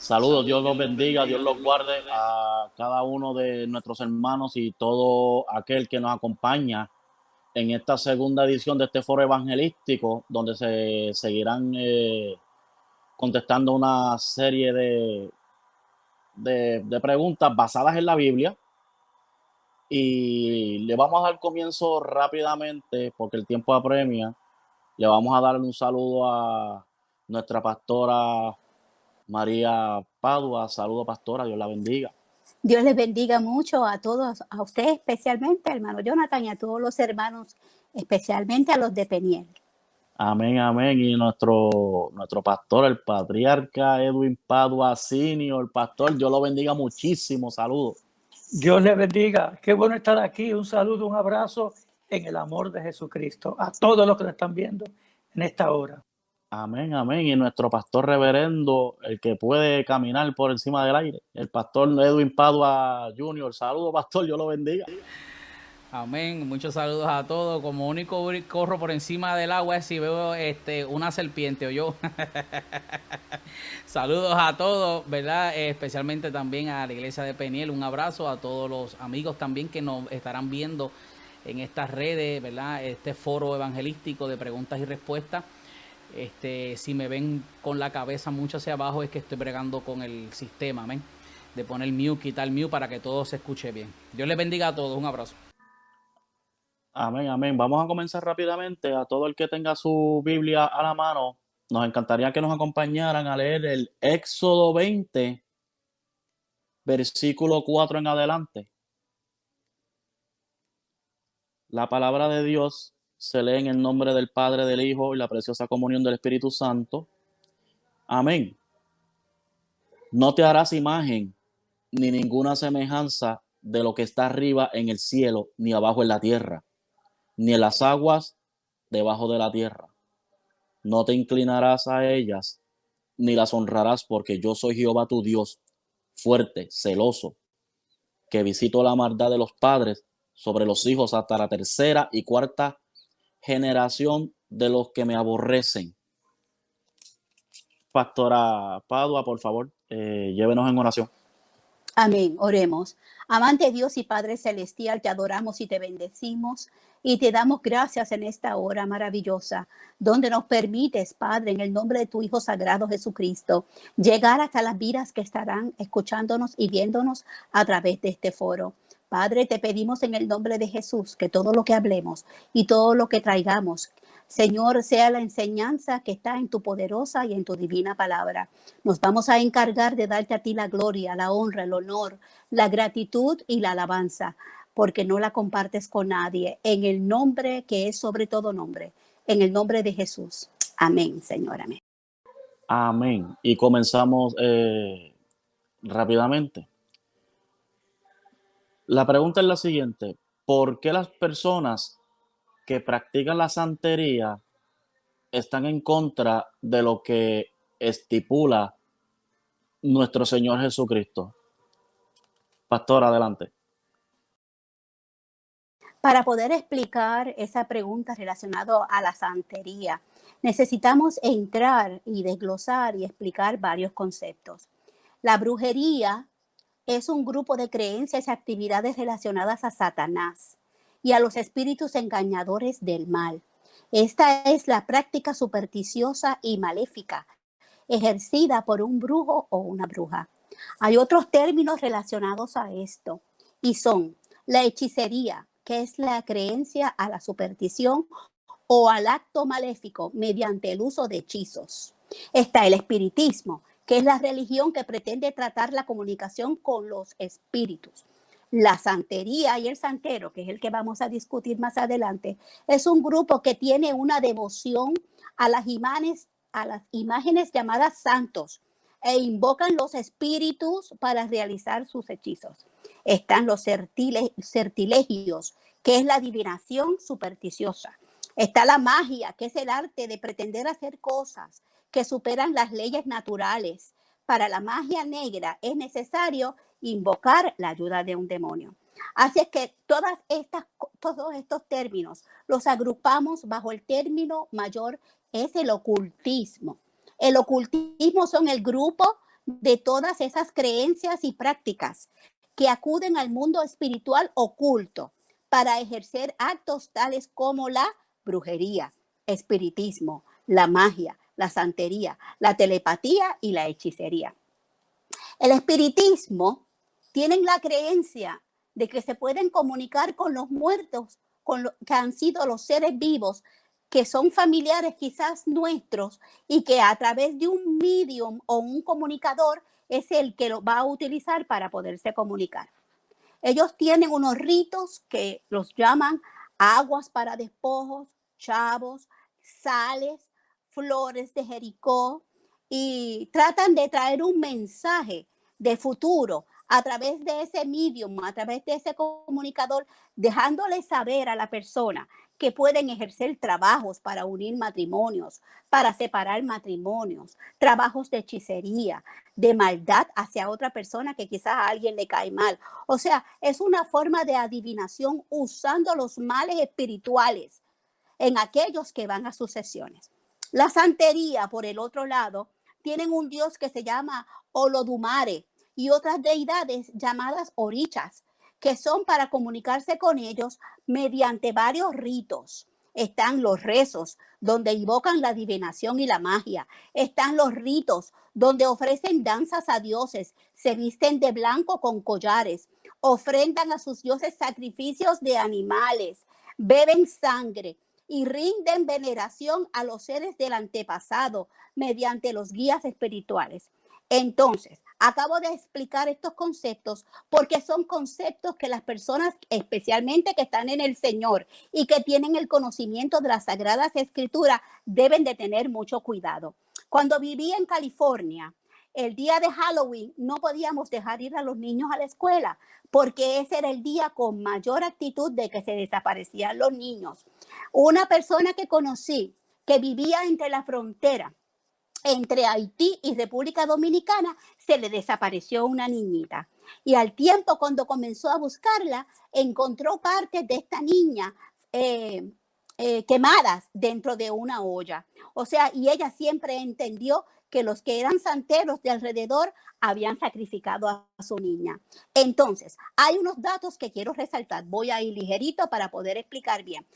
Saludos, Dios los bendiga, Dios los guarde a cada uno de nuestros hermanos y todo aquel que nos acompaña en esta segunda edición de este foro evangelístico, donde se seguirán contestando una serie de preguntas basadas en la Biblia. Y le vamos a dar comienzo rápidamente, porque el tiempo apremia. Le vamos a dar un saludo a nuestra pastora María Padua. Saludo, pastora, Dios la bendiga. Dios les bendiga mucho a todos, a usted especialmente, hermano Jonathan, y a todos los hermanos, especialmente a los de Peniel. Amén, amén. Y nuestro pastor, el patriarca Edwin Padua Senior, pastor, Dios lo bendiga muchísimo. Saludos. Dios les bendiga. Qué bueno estar aquí. Un saludo, un abrazo en el amor de Jesucristo a todos los que nos están viendo en esta hora. Amén, amén. Y nuestro pastor reverendo, el que puede caminar por encima del aire, el pastor Edwin Padua Jr. Saludos, pastor, Dios lo bendiga. Amén, muchos saludos a todos. Como único corro por encima del agua es si veo una serpiente o yo. Saludos a todos, ¿verdad? Especialmente también a la iglesia de Peniel. Un abrazo a todos los amigos también que nos estarán viendo en estas redes, ¿verdad? Este foro evangelístico de preguntas y respuestas. Si me ven con la cabeza mucho hacia abajo es que estoy bregando con el sistema, amén, de poner mute, quitar mute para que todo se escuche bien. Dios les bendiga a todos, un abrazo. Amén, amén. Vamos a comenzar rápidamente. A todo el que tenga su Biblia a la mano, nos encantaría que nos acompañaran a leer el Éxodo 20, versículo 4 en adelante. La palabra de Dios se lee en el nombre del Padre, del Hijo y la preciosa comunión del Espíritu Santo. Amén. No te harás imagen ni ninguna semejanza de lo que está arriba en el cielo, ni abajo en la tierra, ni en las aguas debajo de la tierra. No te inclinarás a ellas, ni las honrarás, porque yo soy Jehová tu Dios, fuerte, celoso, que visito la maldad de los padres sobre los hijos hasta la tercera y cuarta generación de los que me aborrecen. Pastora Padua, por favor, llévenos en oración. Amén, oremos. Amante Dios y Padre Celestial, te adoramos y te bendecimos y te damos gracias en esta hora maravillosa, donde nos permites, Padre, en el nombre de tu Hijo Sagrado Jesucristo, llegar hasta las vidas que estarán escuchándonos y viéndonos a través de este foro. Padre, te pedimos en el nombre de Jesús que todo lo que hablemos y todo lo que traigamos, Señor, sea la enseñanza que está en tu poderosa y en tu divina palabra. Nos vamos a encargar de darte a ti la gloria, la honra, el honor, la gratitud y la alabanza, porque no la compartes con nadie. En el nombre que es sobre todo nombre, en el nombre de Jesús. Amén, Señor, amén. Amén. Y comenzamos rápidamente. La pregunta es la siguiente: ¿por qué las personas que practican la santería están en contra de lo que estipula nuestro Señor Jesucristo? Pastor, adelante. Para poder explicar esa pregunta relacionada a la santería, necesitamos entrar y desglosar y explicar varios conceptos. La brujería es un grupo de creencias y actividades relacionadas a Satanás y a los espíritus engañadores del mal. Esta es la práctica supersticiosa y maléfica ejercida por un brujo o una bruja. Hay otros términos relacionados a esto y son la hechicería, que es la creencia a la superstición o al acto maléfico mediante el uso de hechizos. Está el espiritismo, que es la religión que pretende tratar la comunicación con los espíritus. La santería y el santero, que es el que vamos a discutir más adelante, es un grupo que tiene una devoción a las imágenes llamadas santos e invocan los espíritus para realizar sus hechizos. Están los sortilegios, que es la adivinación supersticiosa. Está la magia, que es el arte de pretender hacer cosas que superan las leyes naturales. Para la magia negra es necesario invocar la ayuda de un demonio. Así es que todos estos términos los agrupamos bajo el término mayor, es el ocultismo. El ocultismo son el grupo de todas esas creencias y prácticas que acuden al mundo espiritual oculto para ejercer actos tales como la brujería, espiritismo, la magia, la santería, la telepatía y la hechicería. El espiritismo tienen la creencia de que se pueden comunicar con los muertos, que han sido los seres vivos, que son familiares quizás nuestros y que a través de un medium o un comunicador es el que lo va a utilizar para poderse comunicar. Ellos tienen unos ritos que los llaman aguas para despojos, chavos, sales, flores de Jericó, y tratan de traer un mensaje de futuro a través de ese medium, a través de ese comunicador, dejándole saber a la persona que pueden ejercer trabajos para unir matrimonios, para separar matrimonios, trabajos de hechicería, de maldad hacia otra persona que quizás a alguien le cae mal. O sea, es una forma de adivinación usando los males espirituales en aquellos que van a sus sesiones. La santería, por el otro lado, tienen un dios que se llama Olodumare y otras deidades llamadas orichas, que son para comunicarse con ellos mediante varios ritos. Están los rezos, donde invocan la adivinación y la magia. Están los ritos, donde ofrecen danzas a dioses, se visten de blanco con collares, ofrendan a sus dioses sacrificios de animales, beben sangre y rinden veneración a los seres del antepasado mediante los guías espirituales. Entonces, acabo de explicar estos conceptos porque son conceptos que las personas, especialmente que están en el Señor y que tienen el conocimiento de las Sagradas Escrituras, deben de tener mucho cuidado. Cuando vivía en California, el día de Halloween no podíamos dejar ir a los niños a la escuela porque ese era el día con mayor actitud de que se desaparecían los niños. Una persona que conocí que vivía entre la frontera entre Haití y República Dominicana, se le desapareció una niñita. Y al tiempo, cuando comenzó a buscarla, encontró partes de esta niña quemadas dentro de una olla. O sea, y ella siempre entendió que los que eran santeros de alrededor habían sacrificado a su niña. Entonces, hay unos datos que quiero resaltar. Voy a ir ligerito para poder explicar bien.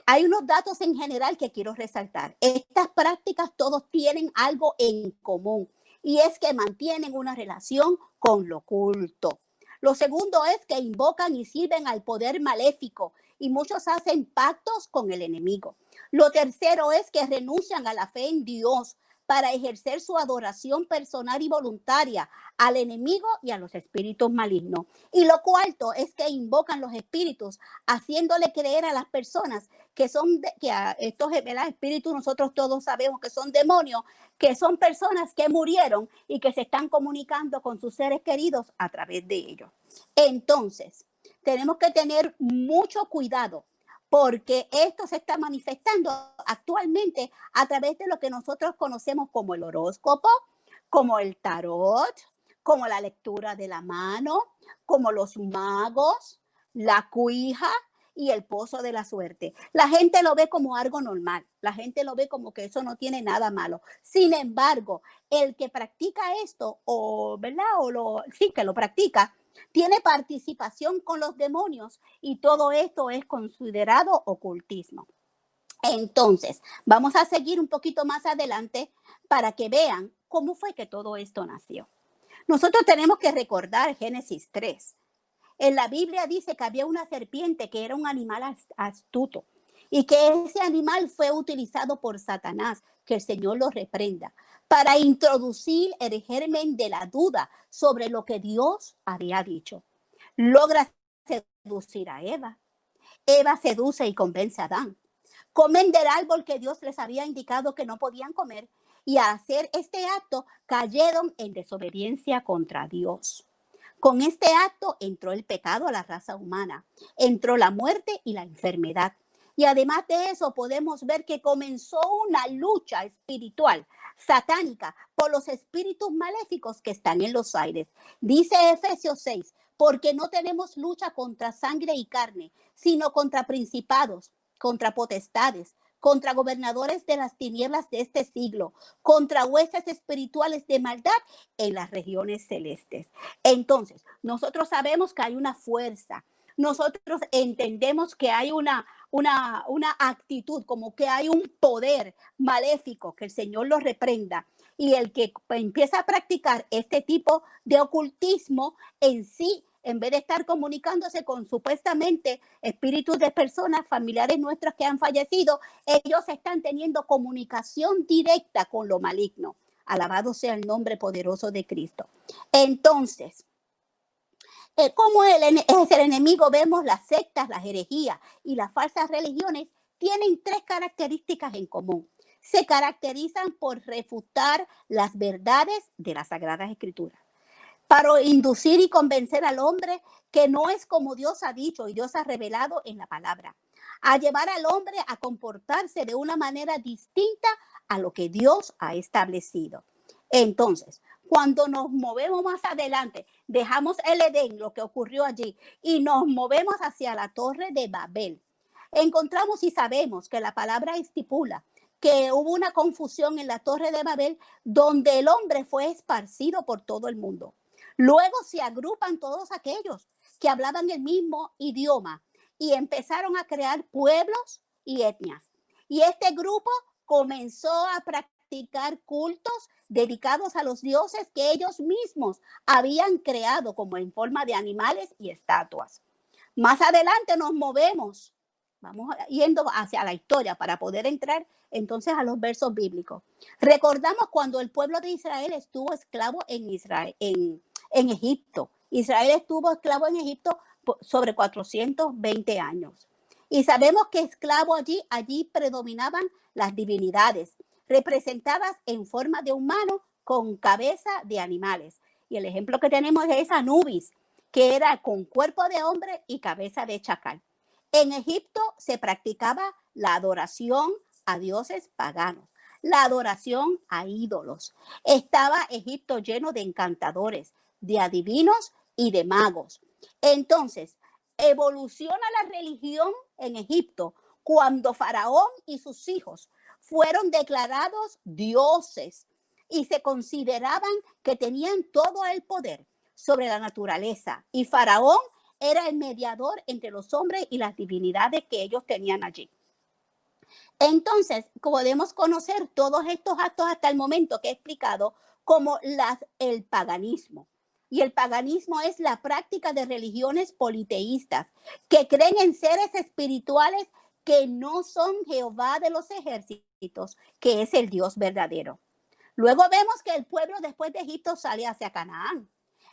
Hay unos datos en general que quiero resaltar. Estas prácticas todos tienen algo en común y es que mantienen una relación con lo oculto. Lo segundo es que invocan y sirven al poder maléfico y muchos hacen pactos con el enemigo. Lo tercero es que renuncian a la fe en Dios para ejercer su adoración personal y voluntaria al enemigo y a los espíritus malignos. Y lo cuarto es que invocan los espíritus, haciéndole creer a las personas que son, que a estos espíritus nosotros todos sabemos que son demonios, que son personas que murieron y que se están comunicando con sus seres queridos a través de ellos. Entonces, tenemos que tener mucho cuidado porque esto se está manifestando actualmente a través de lo que nosotros conocemos como el horóscopo, como el tarot, como la lectura de la mano, como los magos, la cuija y el pozo de la suerte. La gente lo ve como algo normal, la gente lo ve como que eso no tiene nada malo. Sin embargo, el que practica esto, que lo practica, tiene participación con los demonios y todo esto es considerado ocultismo. Entonces, vamos a seguir un poquito más adelante para que vean cómo fue que todo esto nació. Nosotros tenemos que recordar Génesis 3. En la Biblia dice que había una serpiente que era un animal astuto y que ese animal fue utilizado por Satanás, que el Señor lo reprenda, para introducir el germen de la duda sobre lo que Dios había dicho. Logra seducir a Eva. Eva seduce y convence a Adán. Comen del árbol que Dios les había indicado que no podían comer y al hacer este acto cayeron en desobediencia contra Dios. Con este acto entró el pecado a la raza humana, entró la muerte y la enfermedad. Y además de eso podemos ver que comenzó una lucha espiritual satánica por los espíritus maléficos que están en los aires. Dice Efesios 6, porque no tenemos lucha contra sangre y carne, sino contra principados, contra potestades, contra gobernadores de las tinieblas de este siglo, contra huestes espirituales de maldad en las regiones celestes. Entonces, nosotros sabemos que hay una fuerza. Nosotros entendemos que hay una actitud, como que hay un poder maléfico, que el Señor lo reprenda. Y el que empieza a practicar este tipo de ocultismo en sí, en vez de estar comunicándose con supuestamente espíritus de personas, familiares nuestras que han fallecido, ellos están teniendo comunicación directa con lo maligno. Alabado sea el nombre poderoso de Cristo. Entonces, como es el enemigo, vemos las sectas, las herejías y las falsas religiones tienen tres características en común. Se caracterizan por refutar las verdades de las Sagradas Escrituras, para inducir y convencer al hombre que no es como Dios ha dicho y Dios ha revelado en la palabra, a llevar al hombre a comportarse de una manera distinta a lo que Dios ha establecido. Entonces, cuando nos movemos más adelante, dejamos el Edén, lo que ocurrió allí, y nos movemos hacia la Torre de Babel, encontramos y sabemos que la palabra estipula que hubo una confusión en la Torre de Babel, donde el hombre fue esparcido por todo el mundo. Luego se agrupan todos aquellos que hablaban el mismo idioma y empezaron a crear pueblos y etnias. Y este grupo comenzó a practicar cultos dedicados a los dioses que ellos mismos habían creado, como en forma de animales y estatuas. Más adelante nos movemos, vamos yendo hacia la historia para poder entrar entonces a los versos bíblicos. Recordamos cuando el pueblo de Israel estuvo esclavo en Egipto. Israel estuvo esclavo en Egipto sobre 420 años. Y sabemos que esclavo allí predominaban las divinidades, representadas en forma de humano con cabeza de animales. Y el ejemplo que tenemos es Anubis, que era con cuerpo de hombre y cabeza de chacal. En Egipto se practicaba la adoración a dioses paganos, la adoración a ídolos. Estaba Egipto lleno de encantadores, de adivinos y de magos. Entonces, evoluciona la religión en Egipto cuando Faraón y sus hijos fueron declarados dioses y se consideraban que tenían todo el poder sobre la naturaleza. Y Faraón era el mediador entre los hombres y las divinidades que ellos tenían allí. Entonces, podemos conocer todos estos actos hasta el momento que he explicado como el paganismo. Y el paganismo es la práctica de religiones politeístas que creen en seres espirituales que no son Jehová de los ejércitos, que es el Dios verdadero. Luego vemos que el pueblo después de Egipto sale hacia Canaán.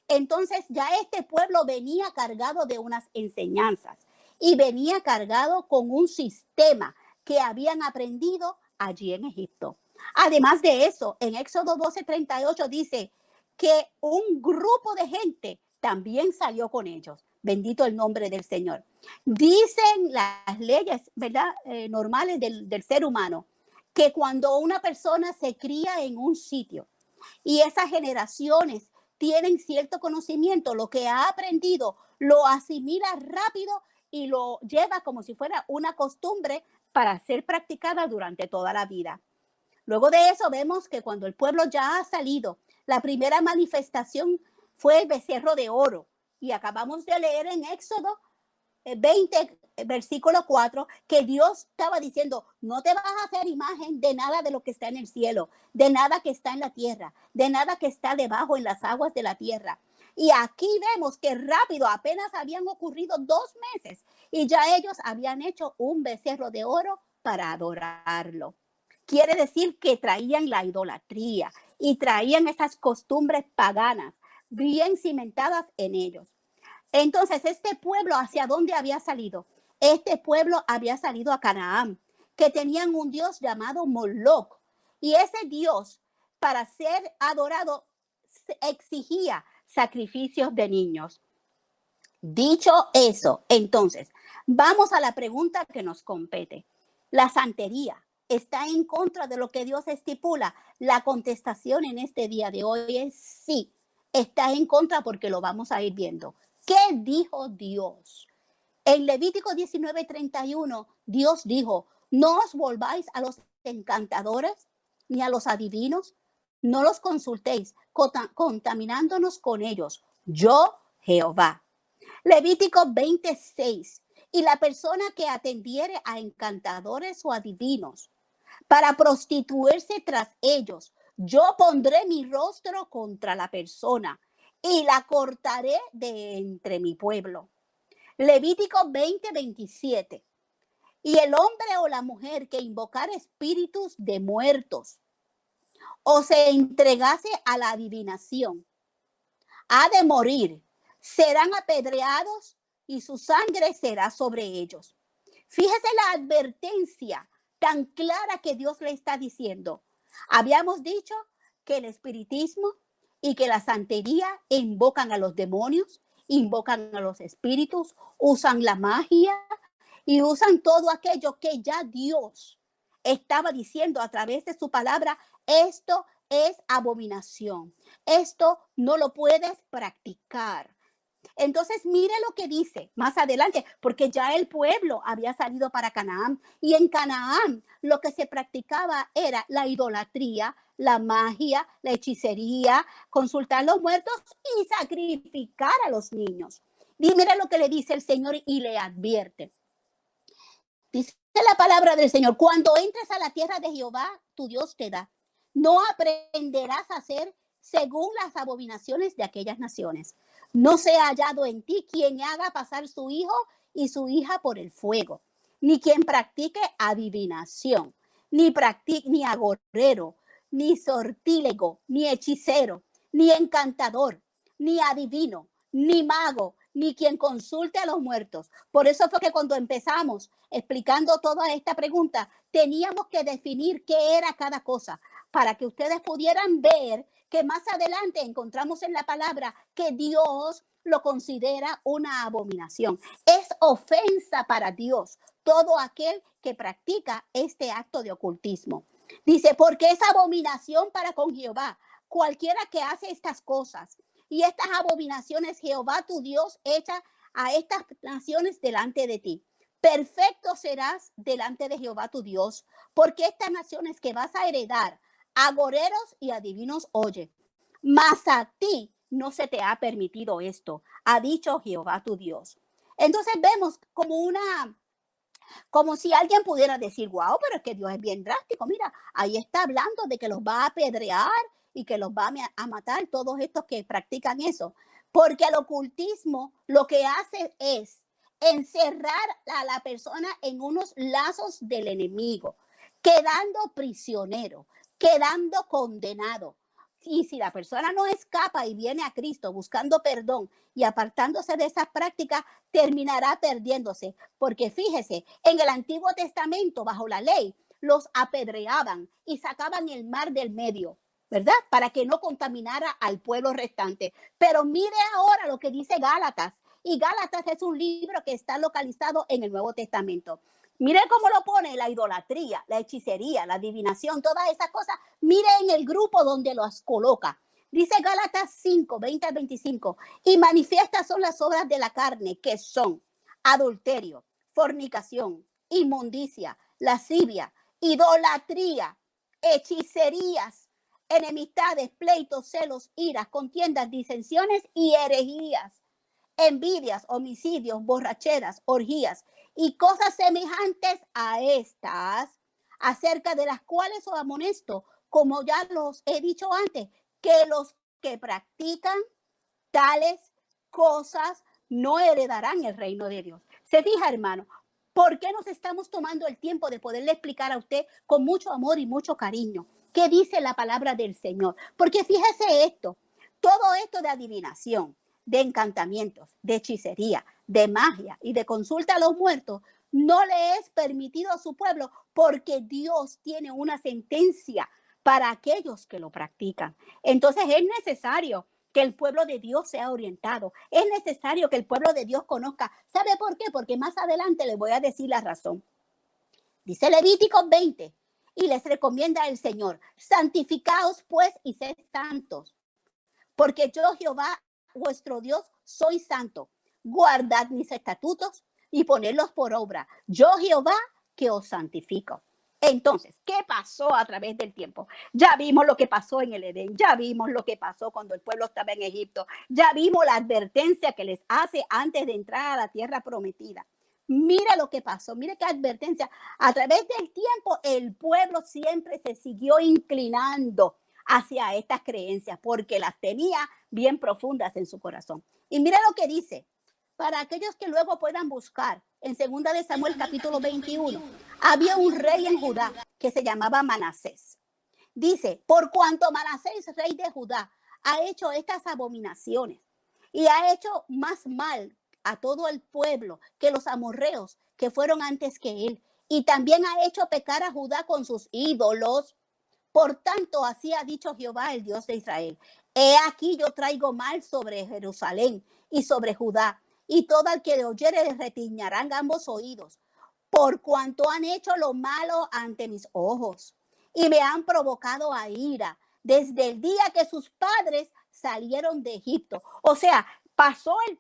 Entonces ya este pueblo venía cargado de unas enseñanzas y venía cargado con un sistema que habían aprendido allí en Egipto. Además de eso, en Éxodo 12:38 dice que un grupo de gente también salió con ellos. Bendito el nombre del Señor. Dicen las leyes, ¿verdad? Normales del ser humano, que cuando una persona se cría en un sitio y esas generaciones tienen cierto conocimiento, lo que ha aprendido lo asimila rápido y lo lleva como si fuera una costumbre para ser practicada durante toda la vida. Luego de eso vemos que cuando el pueblo ya ha salido, la primera manifestación fue el becerro de oro. Y acabamos de leer en Éxodo 20, versículo 4, que Dios estaba diciendo, no te vas a hacer imagen de nada de lo que está en el cielo, de nada que está en la tierra, de nada que está debajo en las aguas de la tierra. Y aquí vemos que rápido, apenas habían ocurrido 2 meses y ya ellos habían hecho un becerro de oro para adorarlo. Quiere decir que traían la idolatría y traían esas costumbres paganas bien cimentadas en ellos. Entonces, este pueblo, ¿hacia dónde había salido? Este pueblo había salido a Canaán, que tenían un dios llamado Moloch. Y ese dios, para ser adorado, exigía sacrificios de niños. Dicho eso, entonces, vamos a la pregunta que nos compete. ¿La santería está en contra de lo que Dios estipula? La contestación en este día de hoy es sí, está en contra porque lo vamos a ir viendo. ¿Qué dijo Dios? En Levítico 19:31, Dios dijo, No os volváis a los encantadores ni a los adivinos, no los consultéis, contaminándonos con ellos. Yo, Jehová. Levítico 26. Y la persona que atendiere a encantadores o adivinos para prostituirse tras ellos, yo pondré mi rostro contra la persona y la cortaré de entre mi pueblo. Levítico 20:27. Y el hombre o la mujer que invocara espíritus de muertos o se entregase a la adivinación, ha de morir, serán apedreados y su sangre será sobre ellos. Fíjese la advertencia tan clara que Dios le está diciendo. Habíamos dicho que el espiritismo y que la santería invocan a los demonios, invocan a los espíritus, usan la magia y usan todo aquello que ya Dios estaba diciendo a través de su palabra. Esto es abominación. Esto no lo puedes practicar. Entonces, mire lo que dice más adelante, porque ya el pueblo había salido para Canaán y en Canaán lo que se practicaba era la idolatría, la magia, la hechicería, consultar a los muertos y sacrificar a los niños. Y mire lo que le dice el Señor y le advierte. Dice la palabra del Señor: cuando entres a la tierra de Jehová, tu Dios te da, no aprenderás a hacer según las abominaciones de aquellas naciones. No sea hallado en ti quien haga pasar su hijo y su hija por el fuego, ni quien practique adivinación, ni agorero, ni sortílego, ni hechicero, ni encantador, ni adivino, ni mago, ni quien consulte a los muertos. Por eso fue que cuando empezamos explicando toda esta pregunta, teníamos que definir qué era cada cosa, para que ustedes pudieran ver que más adelante encontramos en la palabra que Dios lo considera una abominación. Es ofensa para Dios todo aquel que practica este acto de ocultismo. Dice, porque es abominación para con Jehová cualquiera que hace estas cosas. Y estas abominaciones Jehová tu Dios echa a estas naciones delante de ti. Perfecto serás delante de Jehová tu Dios, porque estas naciones que vas a heredar, agoreros y adivinos, oye, mas a ti no se te ha permitido esto, ha dicho Jehová tu Dios. Entonces vemos como si alguien pudiera decir, wow, pero es que Dios es bien drástico. Mira, ahí está hablando de que los va a apedrear y que los va a matar todos estos que practican eso. Porque el ocultismo lo que hace es encerrar a la persona en unos lazos del enemigo, quedando prisionero, quedando condenado. Y si la persona no escapa y viene a Cristo buscando perdón y apartándose de esas prácticas, terminará perdiéndose. Porque fíjese, en el Antiguo Testamento, bajo la ley, los apedreaban y sacaban el mar del medio, ¿verdad? Para que no contaminara al pueblo restante. Pero mire ahora lo que dice Gálatas. Y Gálatas es un libro que está localizado en el Nuevo Testamento. Mire cómo lo pone: la idolatría, la hechicería, la adivinación, todas esas cosas. Mire en el grupo donde los coloca. Dice Gálatas 5, 20 al 25. Y manifiestas son las obras de la carne, que son adulterio, fornicación, inmundicia, lascivia, idolatría, hechicerías, enemistades, pleitos, celos, iras, contiendas, disensiones y herejías, envidias, homicidios, borracheras, orgías y cosas semejantes a estas, acerca de las cuales os amonesto, como ya los he dicho antes, que los que practican tales cosas no heredarán el reino de Dios. Se fija, hermano, ¿por qué nos estamos tomando el tiempo de poderle explicar a usted con mucho amor y mucho cariño qué dice la palabra del Señor? Porque fíjese esto, todo esto de adivinación, de encantamientos, de hechicería, de magia y de consulta a los muertos, no le es permitido a su pueblo, porque Dios tiene una sentencia para aquellos que lo practican. Entonces es necesario que el pueblo de Dios sea orientado. Es necesario que el pueblo de Dios conozca. ¿Sabe por qué? Porque más adelante les voy a decir la razón. Dice Levítico 20, y les recomienda el Señor: santificaos pues y sed santos, porque yo, Jehová vuestro Dios, soy santo. Guardad mis estatutos y ponedlos por obra. Yo, Jehová, que os santifico. Entonces, ¿qué pasó a través del tiempo? Ya vimos lo que pasó en el Edén, ya vimos lo que pasó cuando el pueblo estaba en Egipto, ya vimos la advertencia que les hace antes de entrar a la tierra prometida. Mira lo que pasó, mire qué advertencia. A través del tiempo, el pueblo siempre se siguió inclinando hacia estas creencias porque las tenía bien profundas en su corazón. Y mira lo que dice, para aquellos que luego puedan buscar, en 2 de Samuel capítulo 21, había un rey en Judá que se llamaba Manasés. Dice, por cuanto Manasés, rey de Judá, ha hecho estas abominaciones y ha hecho más mal a todo el pueblo que los amorreos que fueron antes que él, y también ha hecho pecar a Judá con sus ídolos. Por tanto, así ha dicho Jehová, el Dios de Israel: he aquí yo traigo mal sobre Jerusalén y sobre Judá, y todo el que le oyere le retiñarán ambos oídos, por cuanto han hecho lo malo ante mis ojos, y me han provocado a ira desde el día que sus padres salieron de Egipto. O sea, pasó el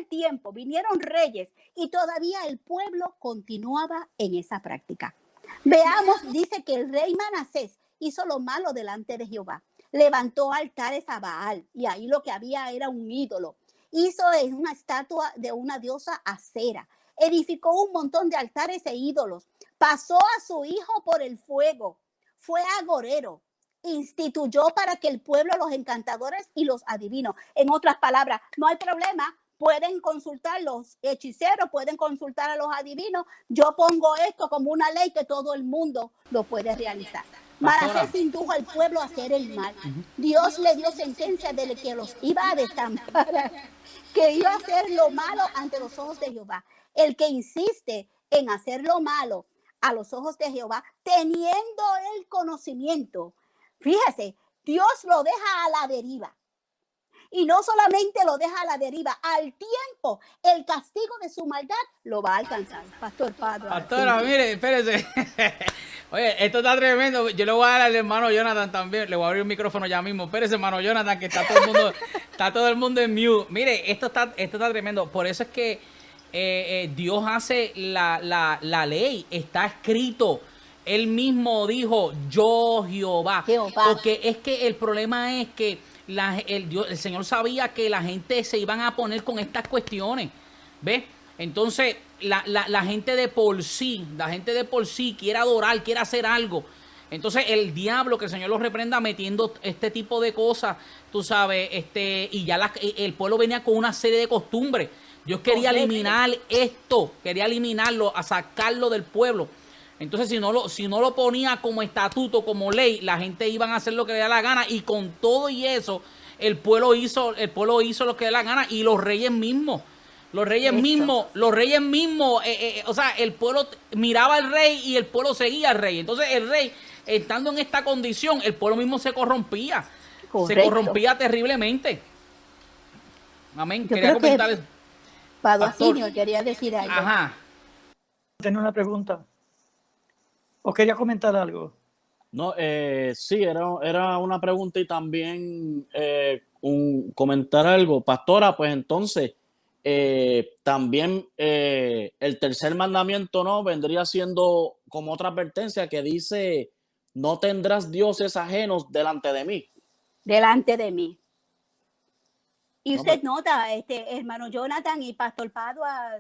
tiempo, vinieron reyes y todavía el pueblo continuaba en esa práctica. Veamos, dice que el rey Manasés hizo lo malo delante de Jehová. Levantó altares a Baal y ahí lo que había era un ídolo. Hizo una estatua de una diosa Acera. Edificó un montón de altares e ídolos. Pasó a su hijo por el fuego. Fue agorero. Instituyó para que el pueblo, los encantadores y los adivinos. En otras palabras, no hay problema. Pueden consultar los hechiceros, pueden consultar a los adivinos. Yo pongo esto como una ley que todo el mundo lo puede realizar. Manasés indujo al pueblo a hacer el mal. Dios le dio sentencia de que los iba a desamparar, que iba a hacer lo malo ante los ojos de Jehová. El que insiste en hacer lo malo a los ojos de Jehová, teniendo el conocimiento, fíjese, Dios lo deja a la deriva. Y no solamente lo deja a la deriva, al tiempo el castigo de su maldad lo va a alcanzar. Pastor Padua. Pastora, sí. mire, espérese. Oye, esto está tremendo. Yo le voy a dar al hermano Jonathan también. Le voy a abrir el micrófono ya mismo. Espérese, hermano Jonathan, que está todo el mundo en mute. Mire, esto está tremendo. Por eso es que Dios hace la ley. Está escrito. Él mismo dijo, yo Jehová. Porque es que el problema es que el Señor sabía que la gente se iban a poner con estas cuestiones. ¿Ves? Entonces, la gente de por sí quiere adorar, quiere hacer algo. Entonces, el diablo, que el Señor lo reprenda metiendo este tipo de cosas, tú sabes, y ya el pueblo venía con una serie de costumbres. Dios quería eliminar esto, quería eliminarlo, a sacarlo del pueblo. Entonces, si no lo ponía como estatuto, como ley, la gente iban a hacer lo que le da la gana, y con todo y eso, el pueblo hizo lo que le da la gana, y los reyes mismos. Los reyes mismos, o sea, el pueblo miraba al rey y el pueblo seguía al rey. Entonces el rey, estando en esta condición, el pueblo mismo se corrompía. Correcto. Se corrompía terriblemente. Amén. Yo Quería creo que comentarles. Padua Senior quería decir algo. Ajá. Tenía una pregunta. ¿O quería comentar algo? No, sí, era una pregunta y también comentar algo. Pastora, pues entonces, también el tercer mandamiento, ¿no? Vendría siendo como otra advertencia que dice, no tendrás dioses ajenos delante de mí. Delante de mí. Y No, usted nota, hermano Jonathan y Pastor Padua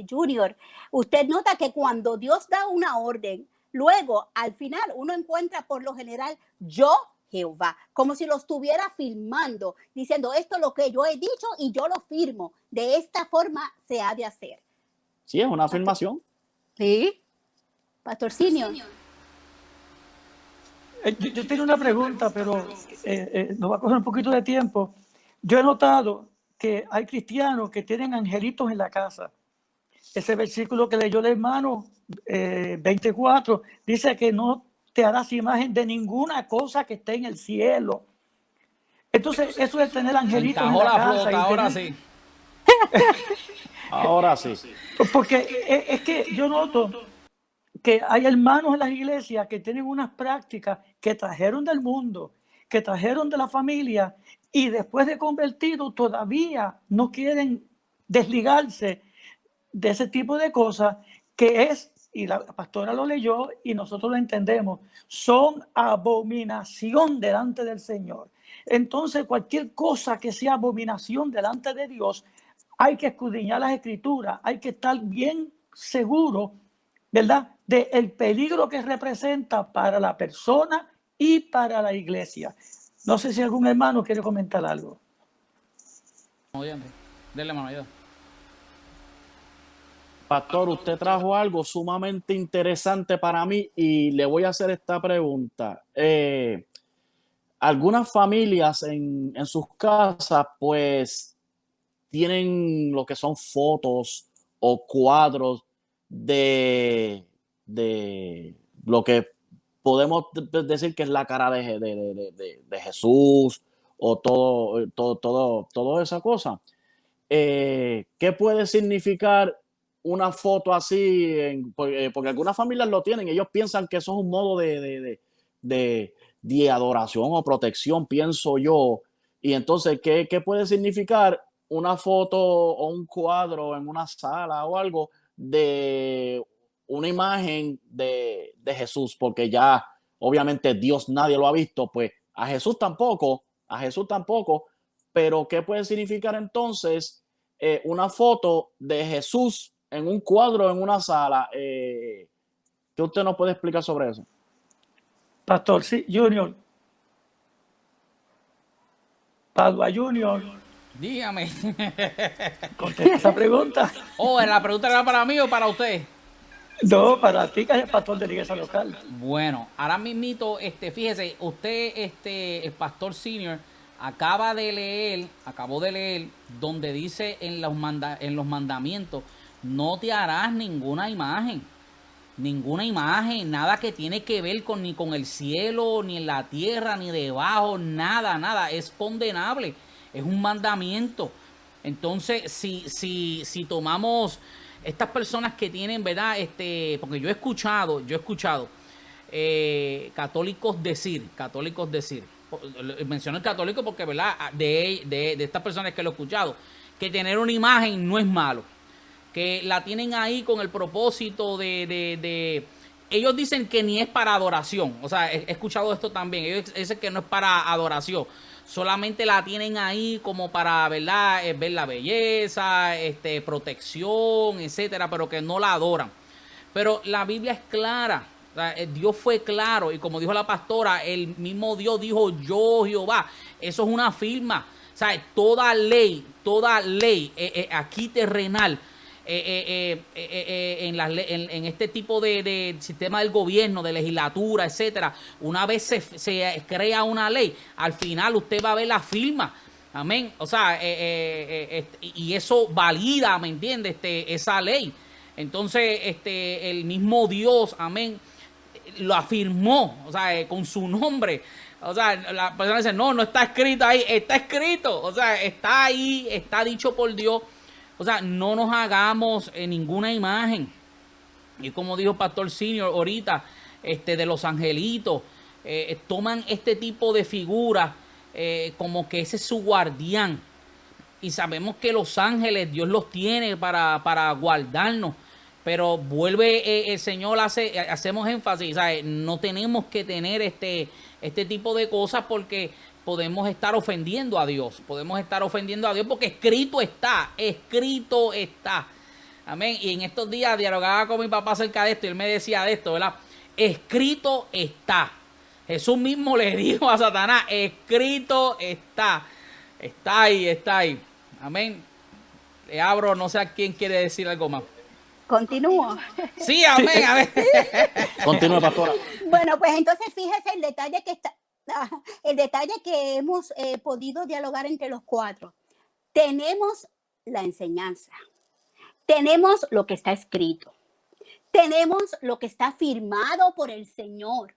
Junior, usted nota que cuando Dios da una orden, luego al final uno encuentra por lo general yo Jehová, como si lo estuviera filmando, diciendo esto es lo que yo he dicho y yo lo firmo. De esta forma se ha de hacer. Sí, es una afirmación. Sí, Pastor Senior. Yo tengo una pregunta, pero nos va a coger un poquito de tiempo. Yo he notado que hay cristianos que tienen angelitos en la casa. Ese versículo que leyó el hermano 24 dice que no te harás imagen de ninguna cosa que esté en el cielo. Entonces, eso de tener angelitos en la casa. Ahora sí. Ahora sí. Porque es que yo noto que hay hermanos en las iglesias que tienen unas prácticas que trajeron del mundo, que trajeron de la familia, y después de convertidos todavía no quieren desligarse de ese tipo de cosas, que es y la pastora lo leyó y nosotros lo entendemos, son abominación delante del Señor. Entonces, cualquier cosa que sea abominación delante de Dios, hay que escudriñar las Escrituras, hay que estar bien seguro, ¿verdad?, del peligro que representa para la persona y para la iglesia. No sé si algún hermano quiere comentar algo. Dele mano, ayuda. Pastor, usted trajo algo sumamente interesante para mí y le voy a hacer esta pregunta. Algunas familias en sus casas, pues, tienen lo que son fotos o cuadros de lo que podemos decir que es la cara de Jesús o todo esa cosa. ¿Qué puede significar una foto así? Porque algunas familias lo tienen, ellos piensan que eso es un modo de adoración o protección, pienso yo. Y entonces, ¿qué puede significar una foto o un cuadro en una sala o algo de una imagen de Jesús? Porque ya, obviamente, Dios nadie lo ha visto, pues a Jesús tampoco, pero ¿qué puede significar entonces una foto de Jesús en un cuadro en una sala? ¿Qué usted nos puede explicar sobre eso? Pastor, sí, Junior. Padua Junior, Dígame. contesta esa pregunta. Oh, ¿la pregunta era para mí o para usted? No, para ti que eres pastor de la iglesia local. Bueno, ahora mismito, fíjese, usted, el pastor senior, acabó de leer donde dice en los mandamientos, no te harás ninguna imagen, nada que tiene que ver ni con el cielo, ni en la tierra, ni debajo, nada, es condenable, es un mandamiento. Entonces, si tomamos estas personas que tienen, ¿verdad? Porque yo he escuchado católicos decir, menciono el católico porque, ¿verdad? De estas personas que lo he escuchado, que tener una imagen no es malo, que la tienen ahí con el propósito ellos dicen que ni es para adoración. O sea, he escuchado esto también. Ellos dicen que no es para adoración. Solamente la tienen ahí como para, ¿verdad?, ver la belleza, protección, etcétera, pero que no la adoran. Pero la Biblia es clara. O sea, Dios fue claro. Y como dijo la pastora, el mismo Dios dijo, yo Jehová. Eso es una firma. O sea, toda ley aquí terrenal, en este tipo de sistema del gobierno, de legislatura, etcétera, una vez se crea una ley, al final usted va a ver la firma. Amén. O sea, y eso valida, ¿me entiende? Esa ley. Entonces, el mismo Dios, amén, lo afirmó, o sea, con su nombre. O sea, la persona dice, no está escrito ahí, está escrito. O sea, está ahí, está dicho por Dios. O sea, no nos hagamos ninguna imagen. Y como dijo Pastor Senior ahorita, de los angelitos, toman este tipo de figuras como que ese es su guardián. Y sabemos que los ángeles, Dios los tiene para guardarnos. Pero vuelve el Señor, hacemos énfasis, ¿sabes? No tenemos que tener este tipo de cosas porque podemos estar ofendiendo a Dios. Porque escrito está. Amén. Y en estos días dialogaba con mi papá acerca de esto y él me decía de esto, ¿verdad? Escrito está. Jesús mismo le dijo a Satanás, escrito está. Está ahí. Amén. Le abro, no sé a quién quiere decir algo más. Continúo. Sí, amén, a ver. Continúe, pastora. Bueno, pues entonces fíjese el detalle que hemos podido dialogar entre los cuatro. Tenemos la enseñanza, tenemos lo que está escrito, tenemos lo que está firmado por el Señor,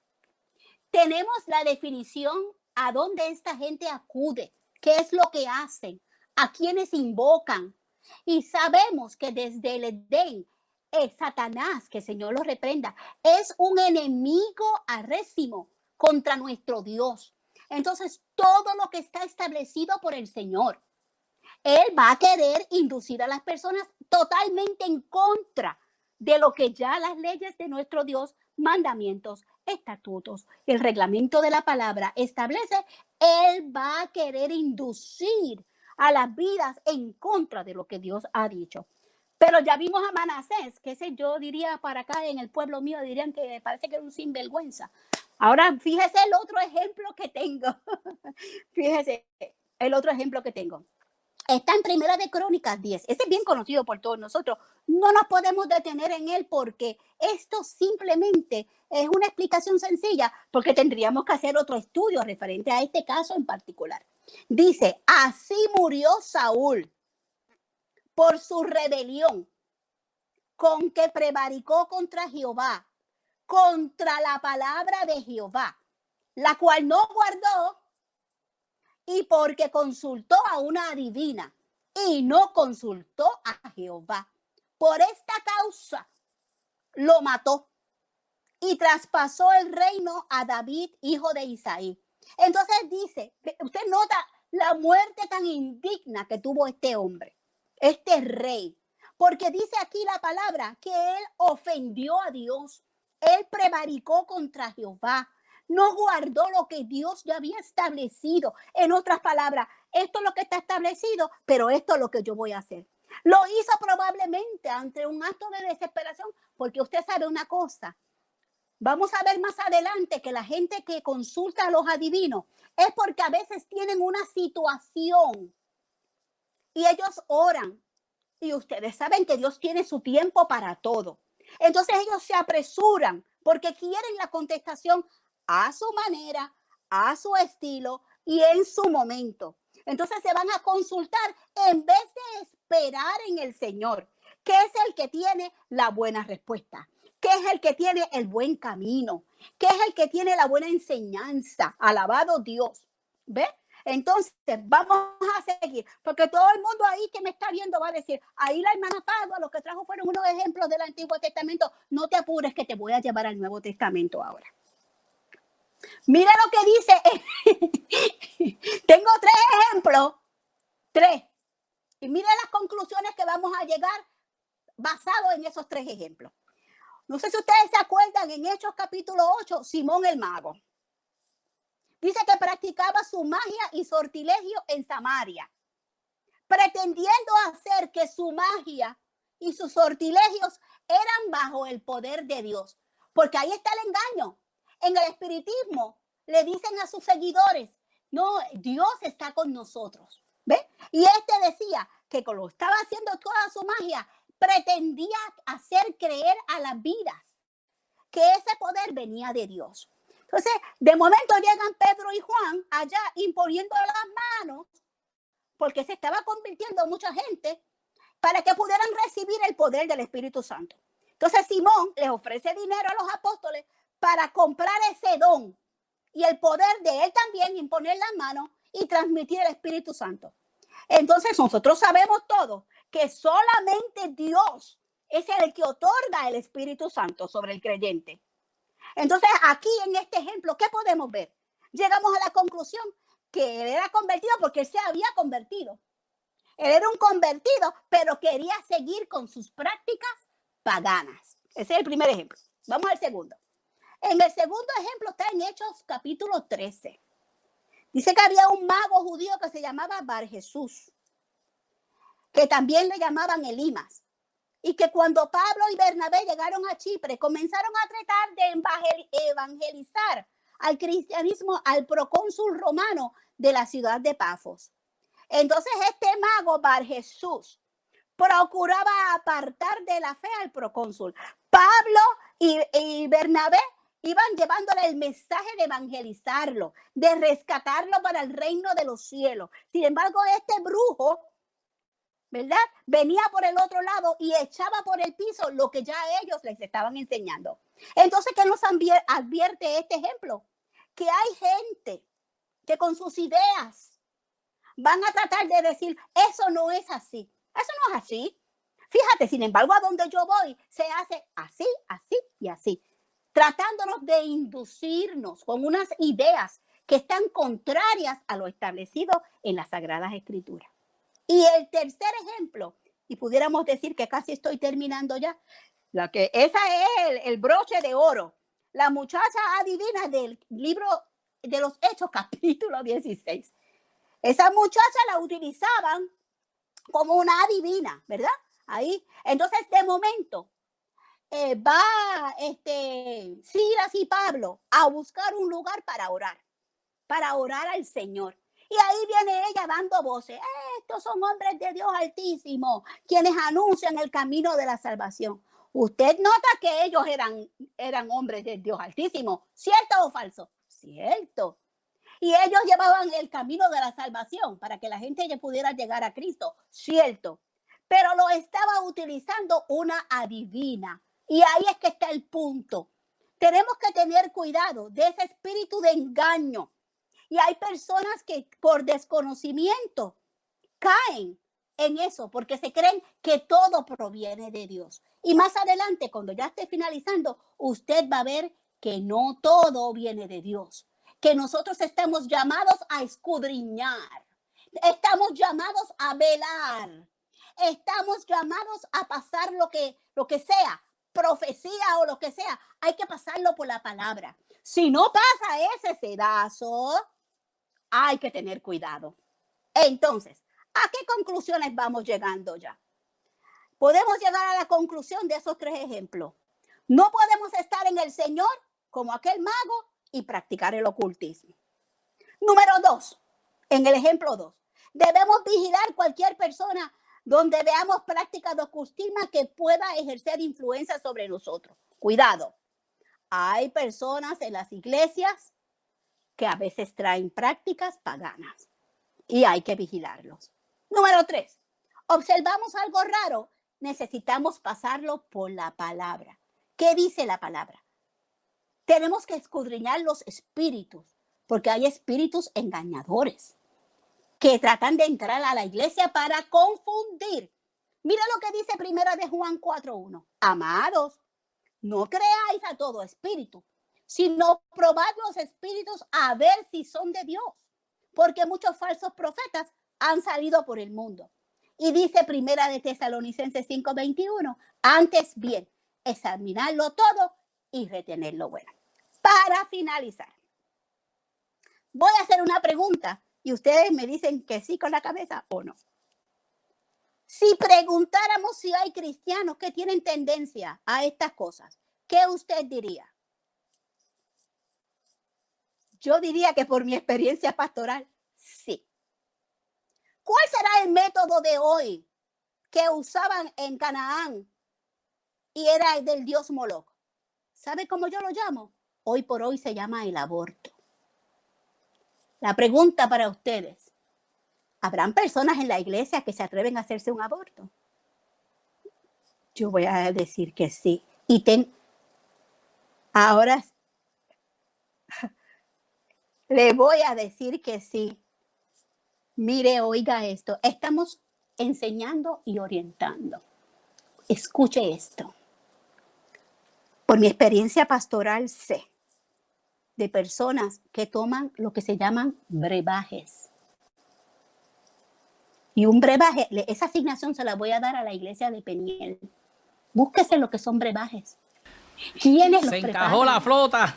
tenemos la definición a dónde esta gente acude, qué es lo que hacen, a quiénes invocan. Y sabemos que desde el Edén, Satanás, que el Señor lo reprenda, es un enemigo arrésimo contra nuestro Dios. Entonces, todo lo que está establecido por el Señor, Él va a querer inducir a las personas totalmente en contra de lo que ya las leyes de nuestro Dios, mandamientos, estatutos, el reglamento de la palabra establece, él va a querer inducir a las vidas en contra de lo que Dios ha dicho. Pero ya vimos a Manasés, que ese yo diría para acá en el pueblo mío, dirían que parece que era un sinvergüenza. Ahora, fíjese el otro ejemplo que tengo. Fíjese el otro ejemplo que tengo. Está en Primera de Crónicas 10. Ese es bien conocido por todos nosotros. No nos podemos detener en él porque esto simplemente es una explicación sencilla, porque tendríamos que hacer otro estudio referente a este caso en particular. Dice, así murió Saúl por su rebelión, con que prevaricó contra Jehová, contra la palabra de Jehová, la cual no guardó, y porque consultó a una adivina y no consultó a Jehová. Por esta causa lo mató y traspasó el reino a David, hijo de Isaí. Entonces dice, usted nota la muerte tan indigna que tuvo este hombre, este rey, porque dice aquí la palabra que él ofendió a Dios, él prevaricó contra Jehová, no guardó lo que Dios ya había establecido. En otras palabras, esto es lo que está establecido, pero esto es lo que yo voy a hacer. Lo hizo probablemente ante un acto de desesperación, porque usted sabe una cosa. Vamos a ver más adelante que la gente que consulta a los adivinos es porque a veces tienen una situación y ellos oran. Y ustedes saben que Dios tiene su tiempo para todo. Entonces ellos se apresuran porque quieren la contestación a su manera, a su estilo y en su momento. Entonces se van a consultar en vez de esperar en el Señor, que es el que tiene la buena respuesta, que es el que tiene el buen camino, que es el que tiene la buena enseñanza. Alabado Dios. ¿Ve? Entonces, vamos a seguir, porque todo el mundo ahí que me está viendo va a decir, ahí la hermana Padua, lo que trajo fueron unos ejemplos del Antiguo Testamento. No te apures que te voy a llevar al Nuevo Testamento ahora. Mira lo que dice. Tengo 3 ejemplos. 3. Y mira las conclusiones que vamos a llegar basado en esos 3 ejemplos. No sé si ustedes se acuerdan, en Hechos capítulo 8, Simón el mago. Dice que practicaba su magia y sortilegio en Samaria, pretendiendo hacer que su magia y sus sortilegios eran bajo el poder de Dios. Porque ahí está el engaño. En el espiritismo le dicen a sus seguidores, no, Dios está con nosotros. ¿Ve? Y decía que como estaba haciendo toda su magia, pretendía hacer creer a las vidas que ese poder venía de Dios. Entonces, de momento llegan Pedro y Juan allá imponiendo las manos, porque se estaba convirtiendo mucha gente, para que pudieran recibir el poder del Espíritu Santo. Entonces, Simón les ofrece dinero a los apóstoles para comprar ese don y el poder de él también imponer las manos y transmitir el Espíritu Santo. Entonces, nosotros sabemos todos que solamente Dios es el que otorga el Espíritu Santo sobre el creyente. Entonces, aquí en este ejemplo, ¿qué podemos ver? Llegamos a la conclusión que él era convertido porque él se había convertido. Él era un convertido, pero quería seguir con sus prácticas paganas. Ese es el primer ejemplo. Vamos al segundo. En el segundo ejemplo está en Hechos capítulo 13. Dice que había un mago judío que se llamaba Bar Jesús, que también le llamaban Elimas. Y que cuando Pablo y Bernabé llegaron a Chipre, comenzaron a tratar de evangelizar al cristianismo al procónsul romano de la ciudad de Pafos. Entonces este mago Bar Jesús procuraba apartar de la fe al procónsul. Pablo y Bernabé iban llevándole el mensaje de evangelizarlo, de rescatarlo para el reino de los cielos. Sin embargo, este brujo, ¿verdad?, venía por el otro lado y echaba por el piso lo que ya ellos les estaban enseñando. Entonces, ¿qué nos advierte este ejemplo? Que hay gente que con sus ideas van a tratar de decir, eso no es así. Eso no es así. Fíjate, sin embargo, a donde yo voy se hace así, así y así, tratándonos de inducirnos con unas ideas que están contrarias a lo establecido en las Sagradas Escrituras. Y el tercer ejemplo, y pudiéramos decir que casi estoy terminando ya, Esa es el broche de oro. La muchacha adivina del libro de los Hechos, capítulo 16. Esa muchacha la utilizaban como una adivina, ¿verdad? Ahí. Entonces, de momento, va Silas y Pablo a buscar un lugar para orar al Señor. Y ahí viene ella dando voces. Estos son hombres de Dios Altísimo, quienes anuncian el camino de la salvación. Usted nota que ellos eran hombres de Dios Altísimo. ¿Cierto o falso? Cierto. Y ellos llevaban el camino de la salvación para que la gente pudiera llegar a Cristo. Cierto. Pero lo estaba utilizando una adivina. Y ahí es que está el punto. Tenemos que tener cuidado de ese espíritu de engaño. Y hay personas que por desconocimiento caen en eso porque se creen que todo proviene de Dios. Y más adelante, cuando ya esté finalizando, usted va a ver que no todo viene de Dios. Que nosotros estamos llamados a escudriñar. Estamos llamados a velar. Estamos llamados a pasar lo que sea, profecía o lo que sea. Hay que pasarlo por la palabra. Si no pasa ese sedazo, hay que tener cuidado. Entonces, ¿a qué conclusiones vamos llegando ya? Podemos llegar a la conclusión de esos 3 ejemplos. No podemos estar en el Señor como aquel mago y practicar el ocultismo. Número 2, en el ejemplo 2, debemos vigilar cualquier persona donde veamos prácticas de ocultismo que pueda ejercer influencia sobre nosotros. Cuidado, hay personas en las iglesias que a veces traen prácticas paganas y hay que vigilarlos. Número 3, observamos algo raro, necesitamos pasarlo por la palabra. ¿Qué dice la palabra? Tenemos que escudriñar los espíritus, porque hay espíritus engañadores que tratan de entrar a la iglesia para confundir. Mira lo que dice Primera de Juan 4:1. Amados, no creáis a todo espíritu, sino probad los espíritus a ver si son de Dios, porque muchos falsos profetas han salido por el mundo. Y dice Primera de Tesalonicenses 5:21, antes bien, examinarlo todo y retener lo bueno. Para finalizar, voy a hacer una pregunta y ustedes me dicen que sí con la cabeza o no. Si preguntáramos si hay cristianos que tienen tendencia a estas cosas, ¿qué usted diría? Yo diría que por mi experiencia pastoral, sí. ¿Cuál será el método de hoy que usaban en Canaán y era del dios Moloch? ¿Sabe cómo yo lo llamo? Hoy por hoy se llama el aborto. La pregunta para ustedes, ¿habrán personas en la iglesia que se atreven a hacerse un aborto? Yo voy a decir que sí. Ahora le voy a decir que sí. Mire, oiga esto. Estamos enseñando y orientando. Escuche esto. Por mi experiencia pastoral sé de personas que toman lo que se llaman brebajes. Y un brebaje, esa asignación se la voy a dar a la iglesia de Peniel. Búsquese lo que son brebajes. ¿Quiénes los preparan? Se encajó la flota.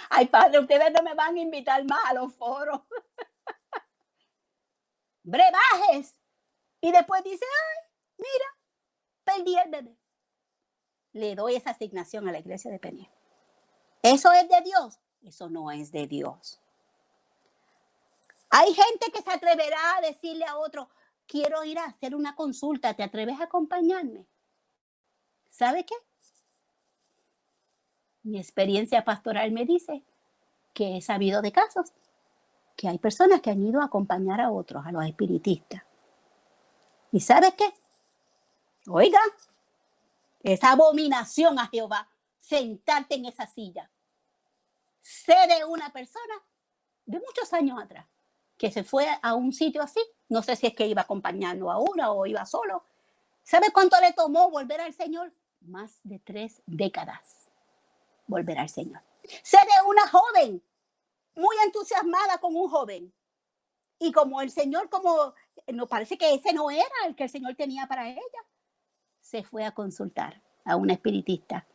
Ay, padre, ustedes no me van a invitar más a los foros. Brebajes. Y después dice, ay, mira, perdí el bebé. Le doy esa asignación a la iglesia de Peniel. ¿Eso es de Dios? Eso no es de Dios. Hay gente que se atreverá a decirle a otro, quiero ir a hacer una consulta, ¿te atreves a acompañarme? ¿Sabe qué? Mi experiencia pastoral me dice que he sabido de casos que hay personas que han ido a acompañar a otros, a los espiritistas. ¿Y sabe qué? Oiga, esa abominación a Jehová, sentarte en esa silla. Sé de una persona de muchos años atrás que se fue a un sitio así. No sé si es que iba acompañando a una o iba solo. ¿Sabe cuánto le tomó volver al Señor? Más de 3 décadas volver al Señor. Sé de una joven muy entusiasmada con un joven. Y como el Señor, como nos parece que ese no era el que el Señor tenía para ella. se fue a consultar a una espiritista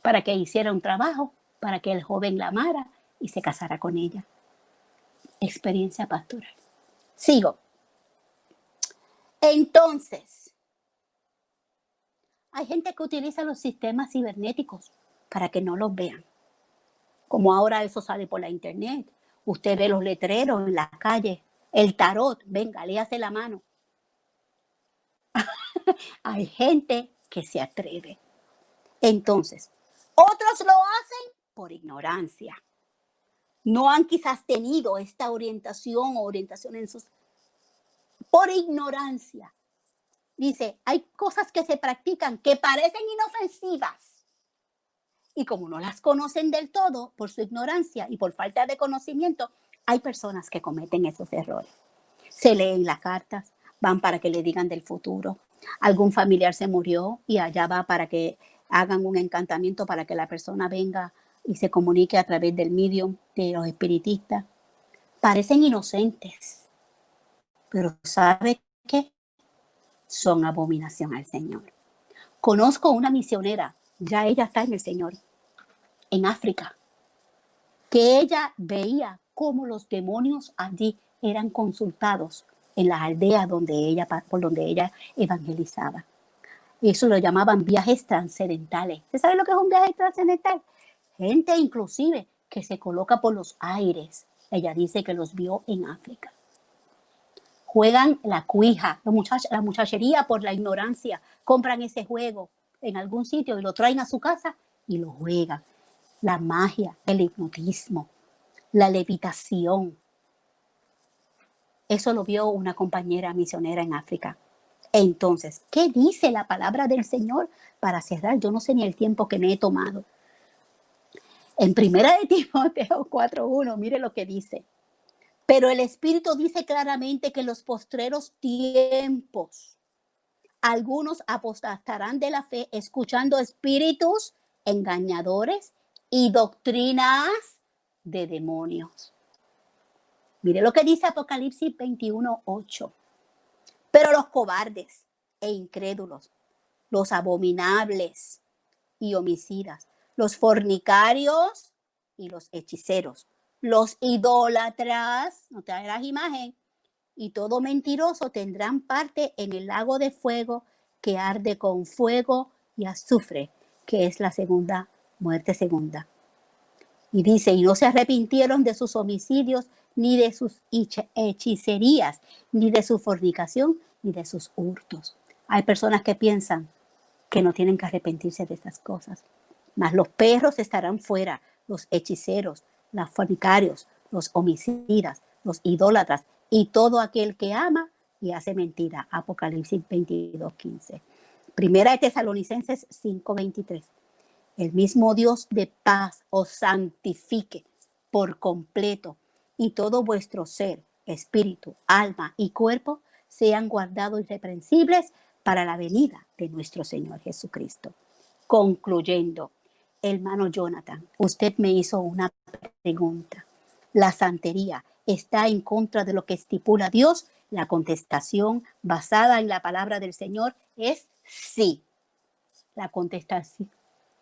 para que hiciera un trabajo, para que el joven la amara y se casara con ella. Experiencia pastoral. Sigo. Entonces, hay gente que utiliza los sistemas cibernéticos para que no los vean. Como ahora eso sale por la internet. Usted ve los letreros en las calles, el tarot, venga, léase la mano. Hay gente que se atreve. Entonces, otros lo hacen por ignorancia. No han quizás tenido esta orientación o orientación en sus... Por ignorancia. Dice, hay cosas que se practican que parecen inofensivas. Y como no las conocen del todo, por su ignorancia y por falta de conocimiento, hay personas que cometen esos errores. Se leen las cartas, van para que le digan del futuro. Algún familiar se murió y allá va para que hagan un encantamiento para que la persona venga y se comunique a través del medium de los espiritistas. Parecen inocentes, pero ¿sabe qué? Son abominación al Señor. Conozco una misionera, ya ella está en el Señor, en África, que ella veía cómo los demonios allí eran consultados en las aldeas por donde ella evangelizaba. Eso lo llamaban viajes trascendentales. ¿Usted sabe lo que es un viaje trascendental? Gente inclusive que se coloca por los aires. Ella dice que los vio en África. Juegan la cuija, la muchachería por la ignorancia. Compran ese juego en algún sitio y lo traen a su casa y lo juegan. La magia, el hipnotismo, la levitación. Eso lo vio una compañera misionera en África. Entonces, ¿qué dice la palabra del Señor? Para cerrar, yo no sé ni el tiempo que me he tomado. En 1 Timoteo 4:1, mire lo que dice. Pero el Espíritu dice claramente que en los postreros tiempos algunos apostatarán de la fe escuchando espíritus engañadores y doctrinas de demonios. Mire lo que dice Apocalipsis 21:8. Pero los cobardes e incrédulos, los abominables y homicidas, los fornicarios y los hechiceros, los idólatras, no te harás imagen, y todo mentiroso tendrán parte en el lago de fuego que arde con fuego y azufre, que es la segunda muerte segunda. Y dice, y no se arrepintieron de sus homicidios, ni de sus hechicerías, ni de su fornicación, ni de sus hurtos. Hay personas que piensan que no tienen que arrepentirse de esas cosas. Mas los perros estarán fuera, los hechiceros, los fornicarios, los homicidas, los idólatras y todo aquel que ama y hace mentira. Apocalipsis 22:15. Primera de Tesalonicenses 5:23. El mismo Dios de paz os santifique por completo y todo vuestro ser, espíritu, alma y cuerpo sean guardados irreprensibles para la venida de nuestro Señor Jesucristo. Concluyendo, hermano Jonathan, usted me hizo una pregunta. ¿La santería está en contra de lo que estipula Dios? La contestación basada en la palabra del Señor es sí. La contestación,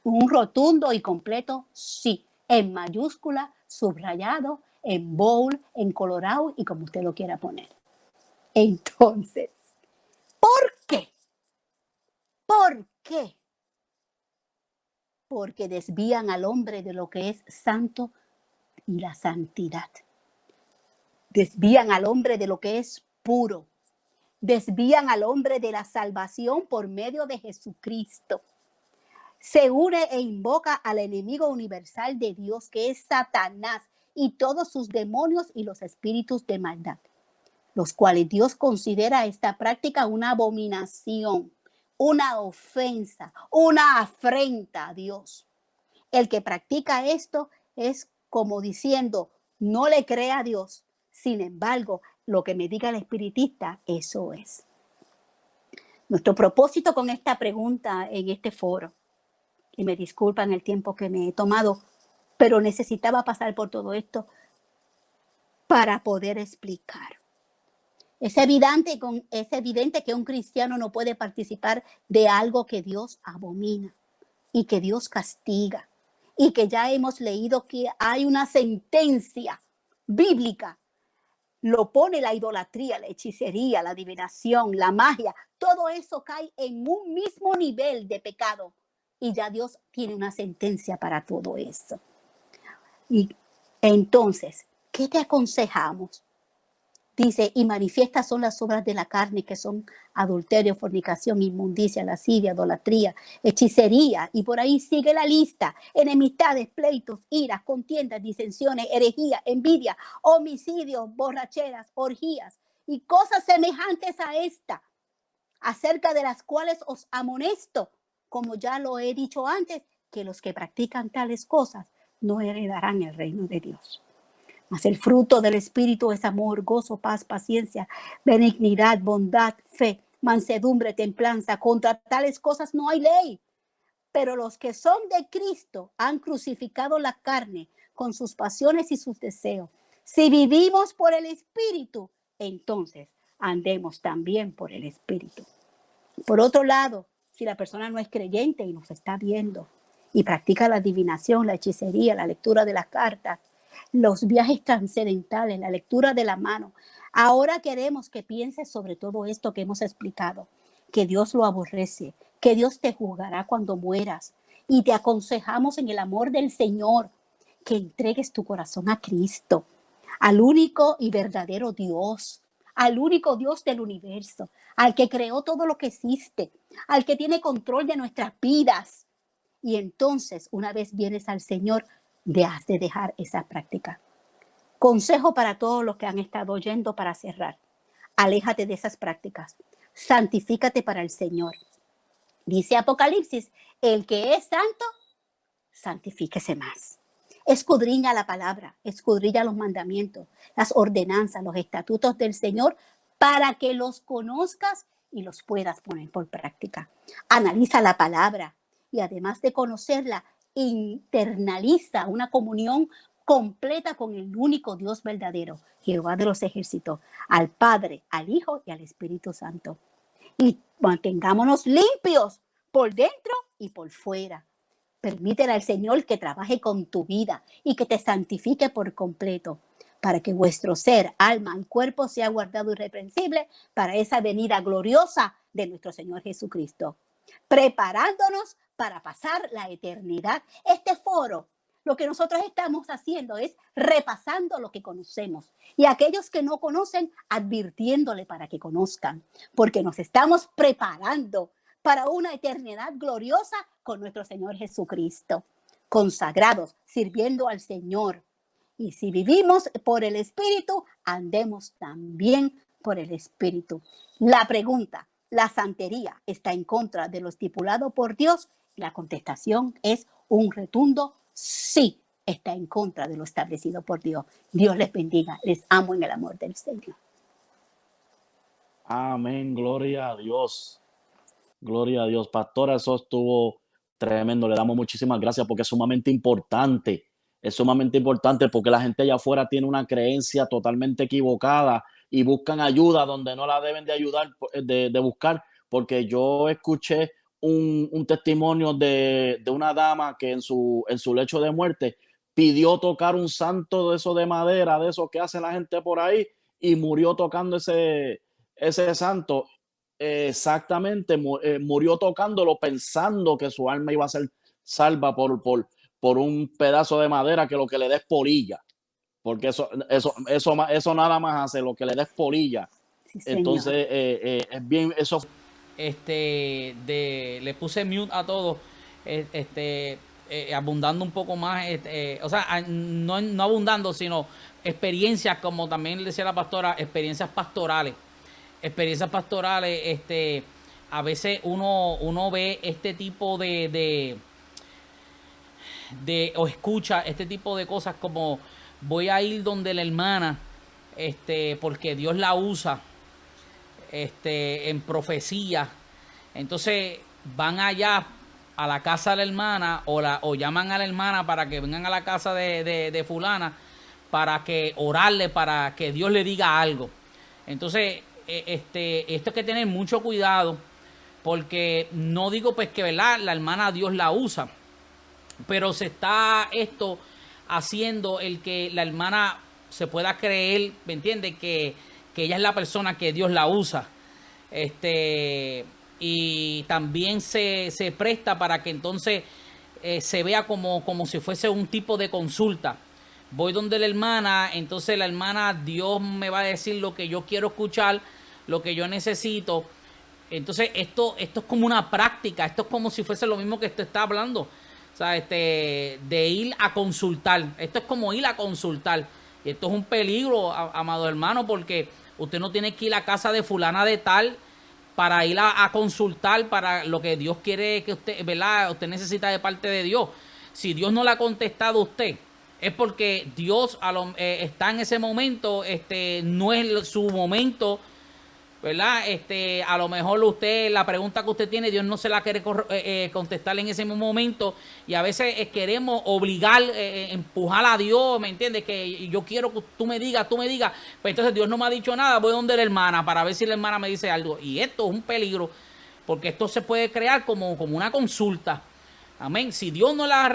un rotundo y completo sí, en mayúscula, subrayado, en bold, en colorado y como usted lo quiera poner. Entonces, ¿por qué? ¿Por qué? Porque desvían al hombre de lo que es santo y la santidad. Desvían al hombre de lo que es puro. Desvían al hombre de la salvación por medio de Jesucristo. Se une e invoca al enemigo universal de Dios, que es Satanás, y todos sus demonios y los espíritus de maldad, los cuales Dios considera esta práctica una abominación, una ofensa, una afrenta a Dios. El que practica esto es como diciendo, no le crea a Dios. Sin embargo, lo que me diga el espiritista, eso es. Nuestro propósito con esta pregunta en este foro, y me disculpan el tiempo que me he tomado, pero necesitaba pasar por todo esto para poder explicar Es evidente que un cristiano no puede participar de algo que Dios abomina y que Dios castiga, y que ya hemos leído que hay una sentencia bíblica. Lo pone la idolatría, la hechicería, la adivinación, la magia, todo eso cae en un mismo nivel de pecado, y ya Dios tiene una sentencia para todo eso. Y entonces, ¿qué te aconsejamos? Dice, y manifiestas son las obras de la carne, que son adulterio, fornicación, inmundicia, lascivia, idolatría, hechicería, y por ahí sigue la lista: enemistades, pleitos, iras, contiendas, disensiones, herejía, envidia, homicidios, borracheras, orgías y cosas semejantes a esta, acerca de las cuales os amonesto, como ya lo he dicho antes, que los que practican tales cosas no heredarán el reino de Dios. Mas el fruto del Espíritu es amor, gozo, paz, paciencia, benignidad, bondad, fe, mansedumbre, templanza. Contra tales cosas no hay ley. Pero los que son de Cristo han crucificado la carne con sus pasiones y sus deseos. Si vivimos por el Espíritu, entonces andemos también por el Espíritu. Por otro lado, si la persona no es creyente y nos está viendo y practica la adivinación, la hechicería, la lectura de las cartas, los viajes trascendentales, la lectura de la mano, ahora queremos que pienses sobre todo esto que hemos explicado, que Dios lo aborrece, que Dios te juzgará cuando mueras, y te aconsejamos en el amor del Señor que entregues tu corazón a Cristo, al único y verdadero Dios, al único Dios del universo, al que creó todo lo que existe, al que tiene control de nuestras vidas. Y entonces, una vez vienes al Señor, has de dejar esa práctica. Consejo para todos los que han estado oyendo para cerrar: aléjate de esas prácticas, santifícate para el Señor. Dice Apocalipsis: el que es santo, santifíquese más. Escudriña la palabra, escudriña los mandamientos, las ordenanzas, los estatutos del Señor, para que los conozcas y los puedas poner por práctica. Analiza la palabra y, además de conocerla, internaliza una comunión completa con el único Dios verdadero, Jehová de los ejércitos, al Padre, al Hijo y al Espíritu Santo. Y mantengámonos limpios por dentro y por fuera. Permítele al Señor que trabaje con tu vida y que te santifique por completo, para que vuestro ser, alma y cuerpo sea guardado irreprensible para esa venida gloriosa de nuestro Señor Jesucristo, preparándonos para pasar la eternidad. Este foro, lo que nosotros estamos haciendo es repasando lo que conocemos, y aquellos que no conocen, advirtiéndole para que conozcan, porque nos estamos preparando para una eternidad gloriosa con nuestro Señor Jesucristo, consagrados, sirviendo al Señor. Y si vivimos por el Espíritu, andemos también por el Espíritu. La pregunta: ¿la santería está en contra de lo estipulado por Dios? La contestación es un rotundo sí, está en contra de lo establecido por Dios. Dios les bendiga. Les amo en el amor del Señor. Amén, gloria a Dios. Gloria a Dios. Pastora, eso estuvo tremendo. Le damos muchísimas gracias porque es sumamente importante. Es sumamente importante porque la gente allá afuera tiene una creencia totalmente equivocada y buscan ayuda donde no la deben de ayudar, de buscar. Porque yo escuché un testimonio de una dama que en su lecho de muerte pidió tocar un santo de eso de madera, de eso que hace la gente por ahí, y murió tocando ese santo. Exactamente, murió tocándolo pensando que su alma iba a ser salva por un pedazo de madera que lo que le des polilla, porque eso nada más hace, lo que le des polilla. Sí, Señor. Entonces, es bien, eso. Le puse mute a todos, abundando un poco más, o sea, no abundando, sino experiencias, como también decía la pastora, experiencias pastorales, a veces uno ve este tipo o escucha este tipo de cosas, como: voy a ir donde la hermana, porque Dios la usa, en profecía. Entonces van allá a la casa de la hermana, o llaman a la hermana para que vengan a la casa de fulana, para que orarle, para que Dios le diga algo. Entonces, esto hay que tener mucho cuidado, porque no digo pues que, ¿verdad?, la hermana Dios la usa, pero se está esto haciendo el que la hermana se pueda creer, ¿me entiende?, que ella es la persona que Dios la usa. Y también se presta para que entonces se vea como si fuese un tipo de consulta. Voy donde la hermana, entonces la hermana, Dios me va a decir lo que yo quiero escuchar, lo que yo necesito. Entonces esto es como una práctica, esto es como si fuese lo mismo que usted está hablando. O sea, de ir a consultar. Esto es como ir a consultar. Y esto es un peligro, amado hermano, porque usted no tiene que ir a casa de fulana de tal para ir a consultar para lo que Dios quiere que usted, ¿verdad?, usted necesita de parte de Dios. Si Dios no le ha contestado a usted, es porque Dios está en ese momento, no es su momento, ¿verdad? A lo mejor usted, la pregunta que usted tiene, Dios no se la quiere contestar en ese momento, y a veces queremos obligar, empujar a Dios, ¿me entiendes? Que yo quiero que tú me digas, pues entonces Dios no me ha dicho nada, voy donde la hermana para ver si la hermana me dice algo, y esto es un peligro, porque esto se puede crear como una consulta. Amén. Si Dios no le ha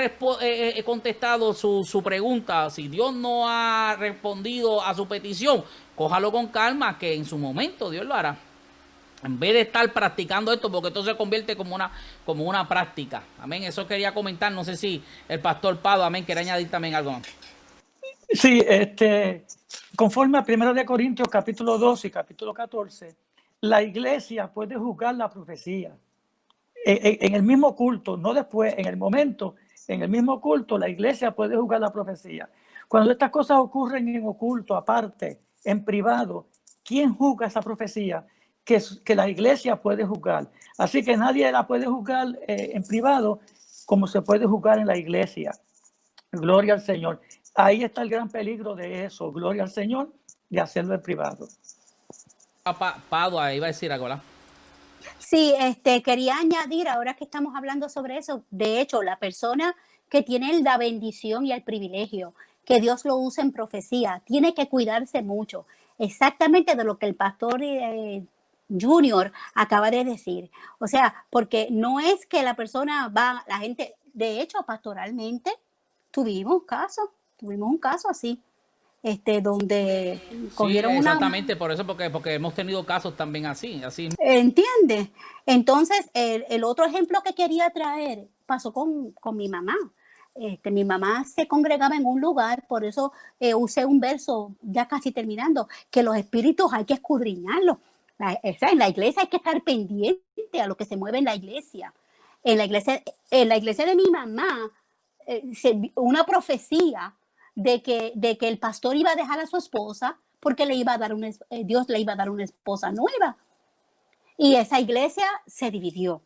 contestado su pregunta, si Dios no ha respondido a su petición, cójalo con calma, que en su momento Dios lo hará. En vez de estar practicando esto, porque esto se convierte como una práctica. Amén. Eso quería comentar. No sé si el pastor Pado, amén, quiere añadir también algo más. Sí, conforme a 1 de Corintios capítulo 12 y capítulo 14, la iglesia puede juzgar la profecía. En el mismo culto, no después, en el momento, en el mismo culto, la iglesia puede juzgar la profecía. Cuando estas cosas ocurren en oculto, aparte, en privado, ¿quién juzga esa profecía? Que la iglesia puede juzgar. Así que nadie la puede juzgar en privado como se puede juzgar en la iglesia. Gloria al Señor. Ahí está el gran peligro de eso. Gloria al Señor, de hacerlo en privado. Pado, ahí va a decir algo, ¿verdad? Sí, quería añadir, ahora que estamos hablando sobre eso, de hecho, la persona que tiene la bendición y el privilegio que Dios lo use en profecía, tiene que cuidarse mucho, exactamente de lo que el pastor Junior acaba de decir. O sea, porque no es que la persona va, la gente, de hecho, pastoralmente tuvimos un caso así, donde Sí, cogieron una. exactamente, por eso, porque hemos tenido casos también así. ¿Entiendes? Entonces, el otro ejemplo que quería traer pasó con mi mamá. Mi mamá se congregaba en un lugar, por eso usé un verso, ya casi terminando, que los espíritus hay que escudriñarlos. En la iglesia hay que estar pendiente a lo que se mueve en la iglesia. En la iglesia de mi mamá, una profecía de que el pastor iba a dejar a su esposa porque Dios le iba a dar una esposa nueva. Y esa iglesia se dividió.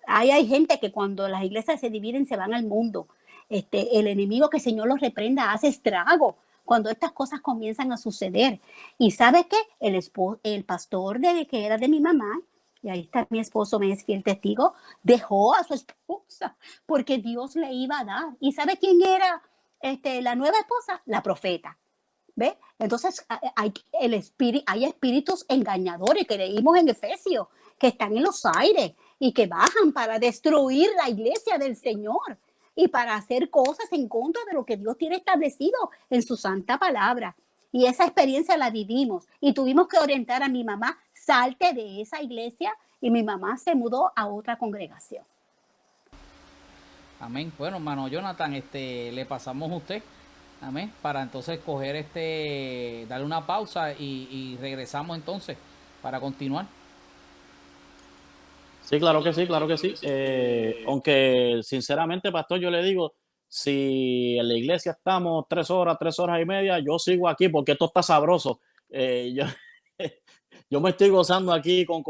Hay gente que cuando las iglesias se dividen se van al mundo. El enemigo, que el Señor los reprenda, hace estrago cuando estas cosas comienzan a suceder. Y ¿sabe qué? El pastor que era de mi mamá, y ahí está mi esposo, me es fiel testigo, dejó a su esposa porque Dios le iba a dar. ¿Y sabe quién era la nueva esposa? La profeta. ¿Ve? Entonces hay espíritus engañadores que leímos en Efesios, que están en los aires y que bajan para destruir la iglesia del Señor y para hacer cosas en contra de lo que Dios tiene establecido en su santa palabra. Y esa experiencia la vivimos y tuvimos que orientar a mi mamá, salte de esa iglesia, y mi mamá se mudó a otra congregación. Amén. Bueno, hermano Jonathan, le pasamos a usted. Amén. Para entonces coger darle una pausa y regresamos entonces para continuar. Sí, claro que sí, claro que sí. Aunque sinceramente, pastor, yo le digo, si en la iglesia estamos 3 horas y media, yo sigo aquí porque esto está sabroso. Yo me estoy gozando aquí con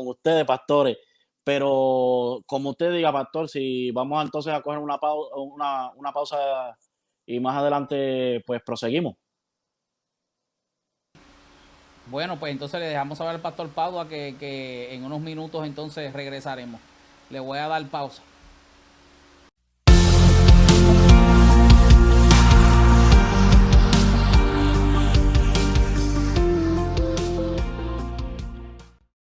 ustedes, pastores. Pero como usted diga, pastor, si vamos entonces a coger una pausa y más adelante pues proseguimos. Bueno, pues entonces le dejamos saber al pastor Padua que en unos minutos entonces regresaremos. Le voy a dar pausa.